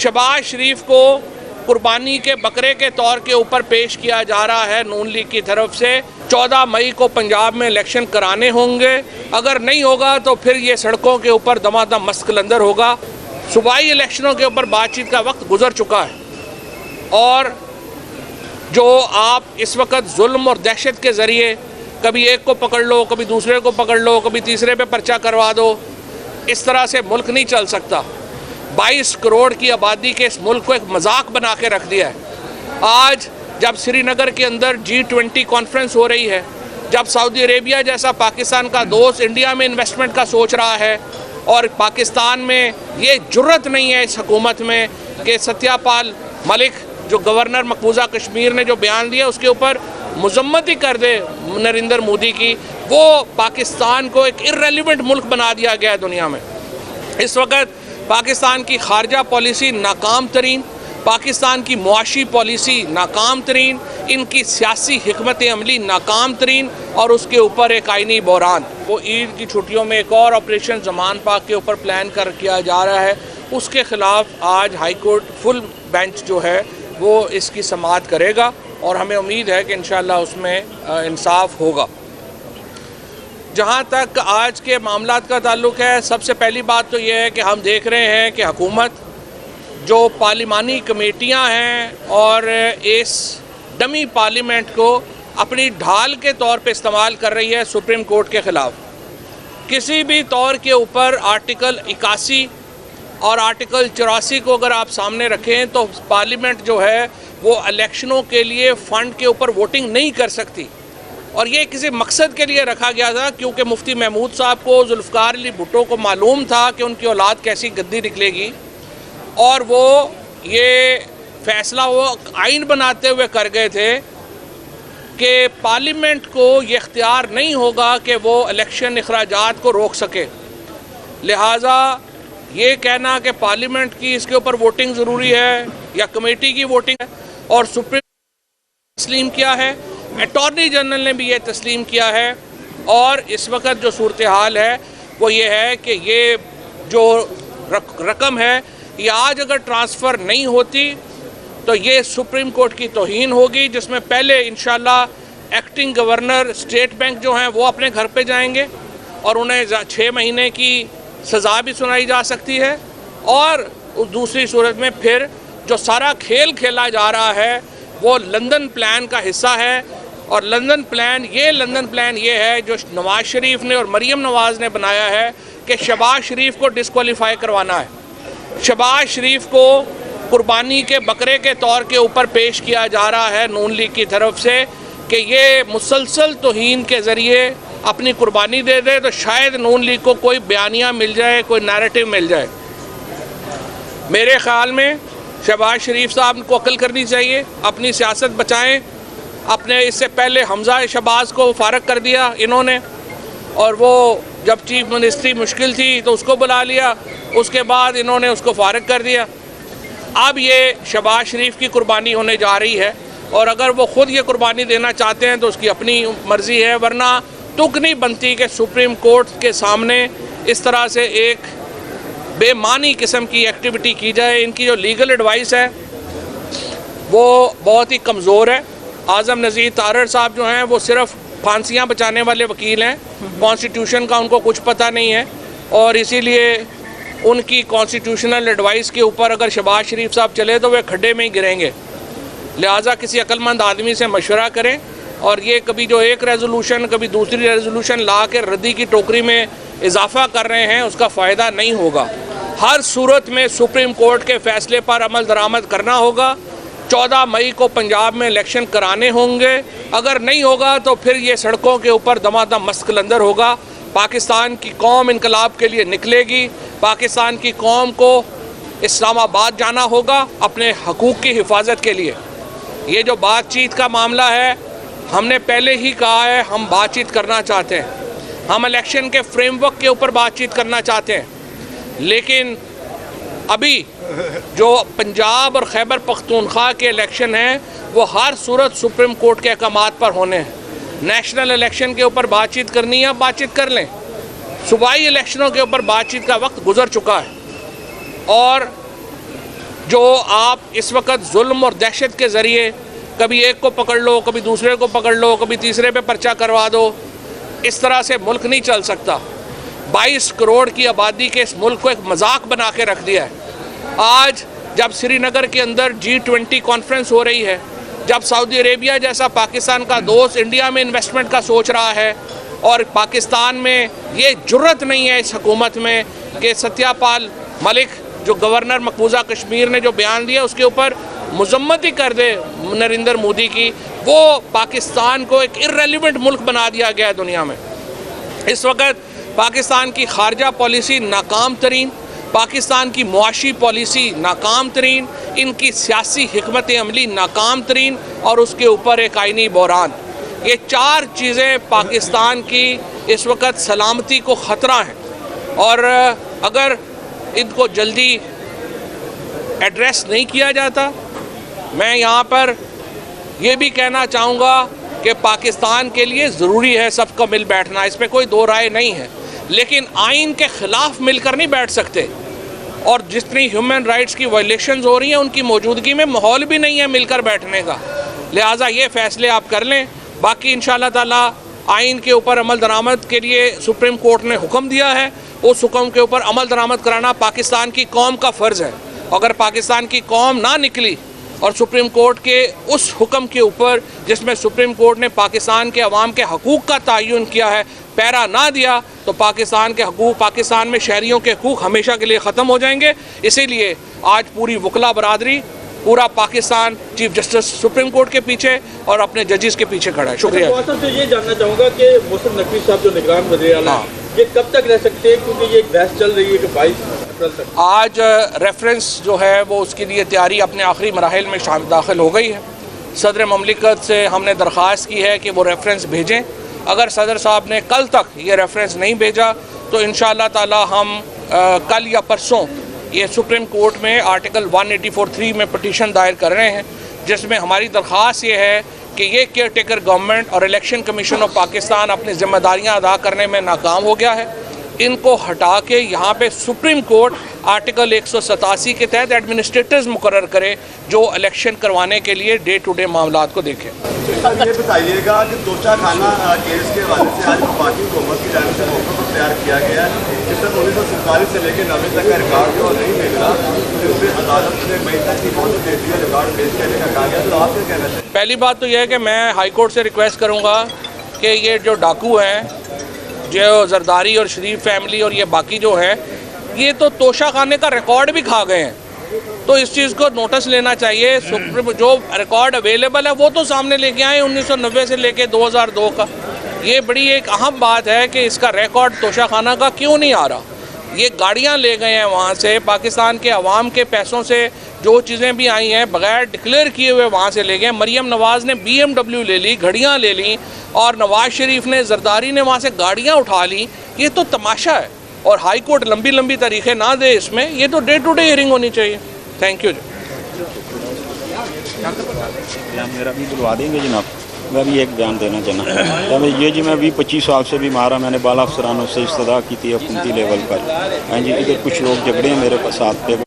शहबाज शरीफ को कुर्बानी के बकरे के तौर के ऊपर पेश किया जा रहा है नून लीग की तरफ से। 14 मई को पंजाब में इलेक्शन कराने होंगे, अगर नहीं होगा तो फिर ये सड़कों के ऊपर दमादम मस्त कलंदर होगा। सूबाई इलेक्शनों के ऊपर बातचीत का वक्त गुजर चुका है और जो आप इस वक्त जुल्म और दहशत के ज़रिए कभी एक को पकड़ लो, कभी दूसरे को पकड़ लो, कभी तीसरे पे पर्चा करवा दो, इस तरह से मुल्क नहीं चल सकता। 22 करोड़ की आबादी के इस मुल्क को एक मजाक बना के रख दिया है। आज जब श्रीनगर के अंदर G20 कॉन्फ्रेंस हो रही है, जब सऊदी अरेबिया जैसा पाकिस्तान का दोस्त इंडिया में इन्वेस्टमेंट का सोच रहा है और पाकिस्तान में ये जुर्रत नहीं है इस हुकूमत में कि सत्यापाल मलिक जो गवर्नर मकबूजा कश्मीर ने जो बयान दिया उसके ऊपर मजम्मत ही कर दे नरेंद्र मोदी की, वो पाकिस्तान को एक इर्रेलेवेंट मुल्क बना दिया गया है दुनिया में। इस वक्त पाकिस्तान की खारजा पॉलिसी नाकाम तरीन, पाकिस्तान की मुआशी पॉलिसी नाकाम तरीन, इनकी सियासी हिकमत अमली नाकाम तरीन और उसके ऊपर एक आइनी बहरान। वो ईद की छुट्टियों में एक और ऑपरेशन ज़मान पाक के ऊपर प्लान किया जा रहा है, उसके ख़िलाफ़ आज हाई कोर्ट फुल बेंच जो है वो इसकी समाअत करेगा और हमें उम्मीद है कि इंशाअल्लाह उसमें इंसाफ होगा। जहाँ तक आज के मामलात का ताल्लुक़ है, सबसे पहली बात तो ये है कि हम देख रहे हैं कि हुकूमत जो पार्लिमानी कमेटियाँ हैं और इस डमी पार्लियामेंट को अपनी ढाल के तौर पे इस्तेमाल कर रही है सुप्रीम कोर्ट के ख़िलाफ़। किसी भी तौर के ऊपर आर्टिकल 81 और आर्टिकल 84 को अगर आप सामने रखें तो पार्लियामेंट जो है वो इलेक्शनों के लिए फ़ंड के ऊपर वोटिंग नहीं कर सकती और ये किसी मकसद के लिए रखा गया था क्योंकि मुफ्ती महमूद साहब को, जुल्फ़िकार अली भुट्टो को मालूम था कि उनकी औलाद कैसी गद्दी निकलेगी और वो ये फ़ैसला वो आइन बनाते हुए कर गए थे कि पार्लियामेंट को ये इख्तियार नहीं होगा कि वो इलेक्शन अखराजात को रोक सके। लिहाजा ये कहना कि पार्लियामेंट की इसके ऊपर वोटिंग ज़रूरी है या कमेटी की वोटिंग है और सुप्रीम तस्लीम किया है, अटॉर्नी जनरल ने भी ये तस्लीम किया है और इस वक्त जो सूरत हाल है वो ये है कि ये जो रकम है ये आज अगर ट्रांसफ़र नहीं होती तो ये सुप्रीम कोर्ट की तौहीन होगी, जिसमें पहले इंशाल्लाह एक्टिंग गवर्नर स्टेट बैंक जो हैं वो अपने घर पे जाएंगे और उन्हें 6 महीने की सज़ा भी सुनाई जा सकती है और दूसरी सूरत में फिर जो सारा खेल खेला जा रहा है वो लंदन प्लान का हिस्सा है और लंदन प्लान ये है जो नवाज़ शरीफ ने और मरीम नवाज़ ने बनाया है कि शहबाज शरीफ को डिस्क्वालीफाई करवाना है। शहबाज शरीफ को कुर्बानी के बकरे के तौर के ऊपर पेश किया जा रहा है नून लीग की तरफ से कि ये मुसलसल तौहीन के ज़रिए अपनी कुर्बानी दे दे तो शायद नून लीग को कोई बयानिया मिल जाए, कोई नैरेटिव मिल जाए। मेरे ख़्याल में शहबाज शरीफ साहब को अक्ल करनी चाहिए, अपनी सियासत बचाएं। अपने इससे पहले हमजा शहबाज को फारग कर दिया इन्होंने और वो जब चीफ मिनिस्ट्री मुश्किल थी तो उसको बुला लिया, उसके बाद इन्होंने उसको फारग कर दिया। अब ये शहबाज शरीफ की कुर्बानी होने जा रही है और अगर वो ख़ुद ये कुर्बानी देना चाहते हैं तो उसकी अपनी मर्ज़ी है, वरना तुक नहीं बनती कि सुप्रीम कोर्ट के सामने इस तरह से एक बेमानी किस्म की एक्टिविटी की जाए। इनकी जो लीगल एडवाइस है वो बहुत ही कमज़ोर है। आज़म नज़ीर तारड़ साहब जो हैं वो सिर्फ फांसियाँ बचाने वाले वकील हैं, कॉन्स्टिट्यूशन का उनको कुछ पता नहीं है और इसीलिए उनकी कॉन्स्टिट्यूशनल एडवाइस के ऊपर अगर शहबाज शरीफ साहब चले तो वे खड्डे में ही गिरेंगे। लिहाजा किसी अक्लमंद आदमी से मशवरा करें और ये कभी जो एक रेजोल्यूशन कभी दूसरी रेजोल्यूशन ला के रद्दी की टोकरी में इजाफा कर रहे हैं उसका फ़ायदा नहीं होगा। हर सूरत में सुप्रीम कोर्ट के फ़ैसले पर अमल दरामद करना होगा। 14 मई को पंजाब में इलेक्शन कराने होंगे, अगर नहीं होगा तो फिर ये सड़कों के ऊपर दमादम मस्त कलंदर होगा। पाकिस्तान की कौम इनकलाब के लिए निकलेगी, पाकिस्तान की कौम को इस्लामाबाद जाना होगा अपने हकूक़ की हिफाजत के लिए। ये जो बातचीत का मामला है हमने पहले ही कहा है, हम बातचीत करना चाहते हैं, हम इलेक्शन के फ्रेमवर्क के ऊपर बातचीत करना चाहते हैं, लेकिन अभी जो पंजाब और खैबर पख्तूनख्वा के इलेक्शन हैं वो हर सूरत सुप्रीम कोर्ट के अहकामात पर होने हैं। नेशनल इलेक्शन के ऊपर बातचीत करनी है, बातचीत कर लें। सूबाई इलेक्शनों के ऊपर बातचीत का वक्त गुजर चुका है और जो आप इस वक्त जुल्म और दहशत के ज़रिए कभी एक को पकड़ लो, कभी दूसरे को पकड़ लो, कभी तीसरे पे पर्चा करवा दो, इस तरह से मुल्क नहीं चल सकता। 22 करोड़ की आबादी के इस मुल्क को एक मजाक बना के रख दिया है। आज जब श्रीनगर के अंदर G20 कॉन्फ्रेंस हो रही है, जब सऊदी अरेबिया जैसा पाकिस्तान का दोस्त इंडिया में इन्वेस्टमेंट का सोच रहा है और पाकिस्तान में ये जुर्रत नहीं है इस हुकूमत में कि सत्यापाल मलिक जो गवर्नर मकबूजा कश्मीर ने जो बयान दिया उसके ऊपर मजम्मत ही कर दे नरेंद्र मोदी की, वो पाकिस्तान को एक इर्रेलेवेंट मुल्क बना दिया गया है दुनिया में। इस वक्त पाकिस्तान की खारजा पॉलिसी नाकाम तरीन, पाकिस्तान की मुआशी पॉलिसी नाकाम तरीन, इनकी सियासी हिकमत अमली नाकाम तरीन और उसके ऊपर एक आइनी बहरान, ये 4 चीज़ें पाकिस्तान की इस वक्त सलामती को ख़तरा हैं। और अगर इनको जल्दी एड्रेस नहीं किया जाता, मैं यहाँ पर ये भी कहना चाहूँगा कि पाकिस्तान के लिए ज़रूरी है सबका मिल बैठना, इस पर कोई दो राय नहीं है, लेकिन आइन के ख़िलाफ़ मिलकर नहीं बैठ सकते। और जितनी ह्यूमन राइट्स की वायलेशंस हो रही हैं उनकी मौजूदगी में माहौल भी नहीं है मिलकर बैठने का, लिहाजा ये फ़ैसले आप कर लें। बाकी इंशाअल्लाह ताला आइन के ऊपर अमल दरामद के लिए सुप्रीम कोर्ट ने हुक्म दिया है, उस हुक्म के ऊपर अमल दरामद कराना पाकिस्तान की कौम का फ़र्ज़ है। अगर पाकिस्तान की कौम ना निकली और सुप्रीम कोर्ट के उस हुक्म के ऊपर जिसमें सुप्रीम कोर्ट ने पाकिस्तान के अवाम के हकूक़ का तयन किया है, पैरा ना दिया, तो पाकिस्तान के हकूक़, पाकिस्तान में शहरियों के हकूक़ हमेशा के लिए ख़त्म हो जाएंगे। इसीलिए आज पूरी वकला बरादरी, पूरा Pakistan chief justice supreme court के पीछे और अपने जजेस के पीछे खड़ा है। शुक्रिया। तो ये जानना चाहूँगा कि मोहसिन नकवी साहब जो निगरान वज़ीर आला हैं, ये कब तक रह सकते हैं, क्योंकि ये एक बहस चल रही है कि 22 अप्रैल तक। आज रेफरेंस जो है वो उसके लिए तैयारी अपने आखिरी मराहिल में दाखिल हो गई है। सदर ममलिकत से हमने दरख्वास्त की है कि वो रेफरेंस भेजें। अगर सदर साहब ने कल तक ये रेफरेंस नहीं भेजा तो इंशाअल्लाह ताला हम कल या परसों ये सुप्रीम कोर्ट में आर्टिकल 184(3) में पटिशन दायर कर रहे हैं, जिसमें हमारी दरख्वास्त ये है कि ये केयर टेकर गवर्नमेंट और इलेक्शन कमीशन ऑफ पाकिस्तान अपनी जिम्मेदारियां अदा करने में नाकाम हो गया है। इनको हटा के यहाँ पे सुप्रीम कोर्ट आर्टिकल 187 के तहत एडमिनिस्ट्रेटर्स मुकर्रर करे जो इलेक्शन करवाने के लिए डे टू डे मामलात को देखें। ये बताइएगा कि तोशा खाना केस के हवाले से आज पार्टी हुकूमत की जानिब से मौका तैयार किया गया है, जिसमें 1947 से लेकर 90 तक का रिकॉर्ड जो नहीं मिल रहा, जिसमें अदालत ने मई तक की मौजूद देती है रिकॉर्ड पेश करने का कहा गया। तो आप क्या कहना चाहिए? पहली बात तो यह है कि मैं हाई कोर्ट से रिक्वेस्ट करूँगा कि ये जो डाकू हैं, जो जरदारी और शरीफ फैमिली और ये बाकी जो है, ये तो तोशा खाने का रिकॉर्ड भी खा गए हैं, तो इस चीज़ को नोटिस लेना चाहिए। सुप्रीम जो रिकॉर्ड अवेलेबल है वो तो सामने लेके आए 1990 से लेके 2002 का। ये बड़ी एक अहम बात है कि इसका रिकॉर्ड तोशा खाना का क्यों नहीं आ रहा। ये गाड़ियाँ ले गए हैं वहाँ से, पाकिस्तान के अवाम के पैसों से जो चीज़ें भी आई हैं बग़ैर डिक्लेयर किए हुए वहाँ से ले गए। मरियम नवाज़ ने BMW ले ली, घड़ियाँ ले ली, और नवाज़ शरीफ ने, जरदारी ने वहाँ से गाड़ियाँ उठा ली। ये तो तमाशा है, और हाई कोर्ट लंबी लंबी तारीखें ना दे इसमें, ये तो डे टू डे हियरिंग होनी चाहिए। थैंक यू जी। मेरा भी बुलवा देंगे जनाब, मैं भी एक बयान देना चाहना। जब ये जी मैं भी 25 साल से भी मारा, मैंने बाला अफसरानों से इस्तदा की थी हुकूमती लेवल पर। हाँ जी, इधर कुछ लोग झगड़े हैं मेरे साथ पे।